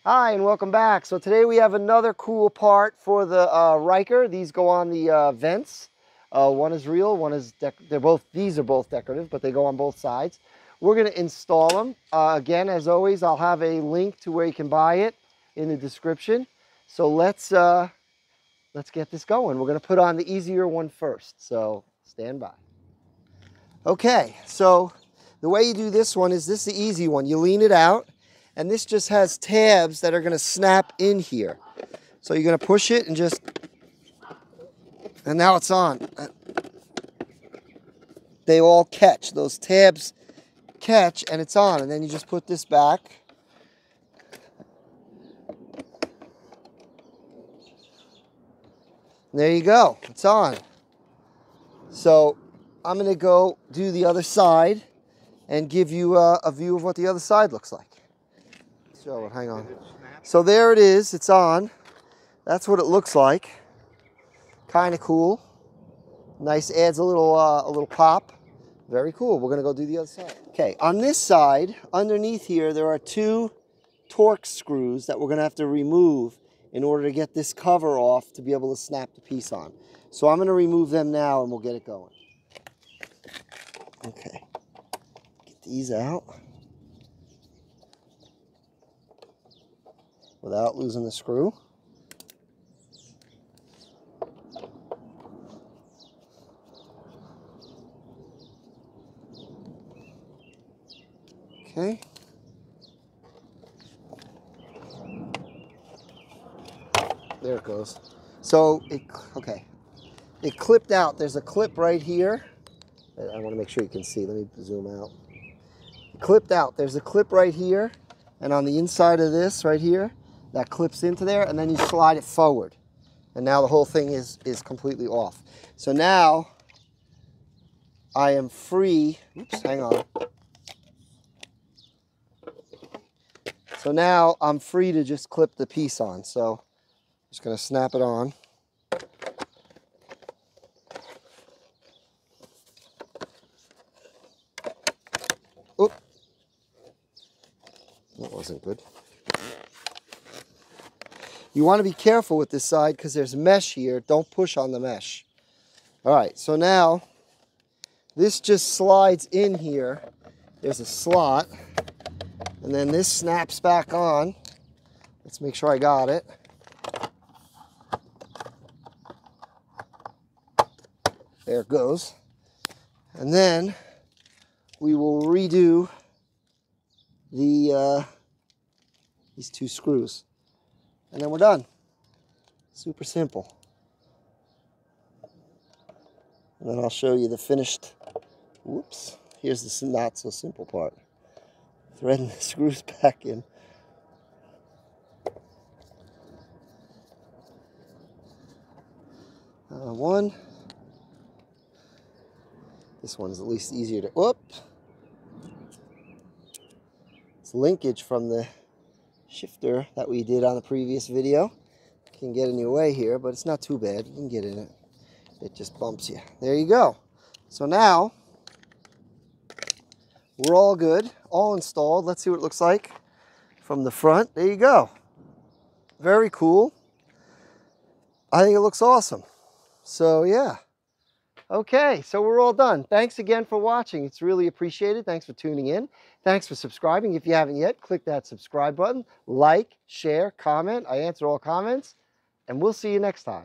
Hi, and welcome back. So today we have another cool part for the Ryker. These go on the vents. One is real, one is these are both decorative, but they go on both sides. We're going to install them. Again, as always, I'll have a link to where you can buy it in the description. So let's get this going. We're going to put on the easier one first. So stand by. Okay, so the way you do this one is the easy one. You lean it out. And this just has tabs that are going to snap in here. So you're going to push it and and now it's on. They all catch. Those tabs catch and it's on. And then you just put this back. And there you go. It's on. So I'm going to go do the other side and give you a view of what the other side looks like. So hang on. So there it is. It's on. That's what it looks like. Kind of cool. Nice. Adds a little pop. Very cool. We're gonna go do the other side. Okay. On this side, underneath here, there are two Torx screws that we're gonna have to remove in order to get this cover off to be able to snap the piece on. So I'm gonna remove them now, and we'll get it going. Okay. Get these out without losing the screw. Okay. There it goes. So, okay. It clipped out. There's a clip right here. I want to make sure you can see. Let me zoom out. It clipped out. There's a clip right here. And on the inside of this right here, that clips into there, and then you slide it forward. And now the whole thing is completely off. So now I am free. Oops, hang on. So now I'm free to just clip the piece on. So I'm just going to snap it on. Oop. That wasn't good. You want to be careful with this side because there's mesh here. Don't push on the mesh. All right, so now this just slides in here. There's a slot, and then this snaps back on. Let's make sure I got it. There it goes. And then we will redo these two screws. And then we're done. Super simple. And then I'll show you the finished. Whoops. Here's the not so simple part. Threading the screws back in. One. This one's at least easier to. Whoop. It's linkage from the shifter that we did on the previous video. Can get in your way here, but it's not too bad. You can get in it. It just bumps you. There you go. So now we're all good, all installed. Let's see what it looks like from the front. There you go. Very cool. I think it looks awesome. So yeah. Okay, so we're all done. Thanks again for watching. It's really appreciated. Thanks for tuning in. Thanks for subscribing. If you haven't yet, click that subscribe button. Like, share, comment. I answer all comments. And we'll see you next time.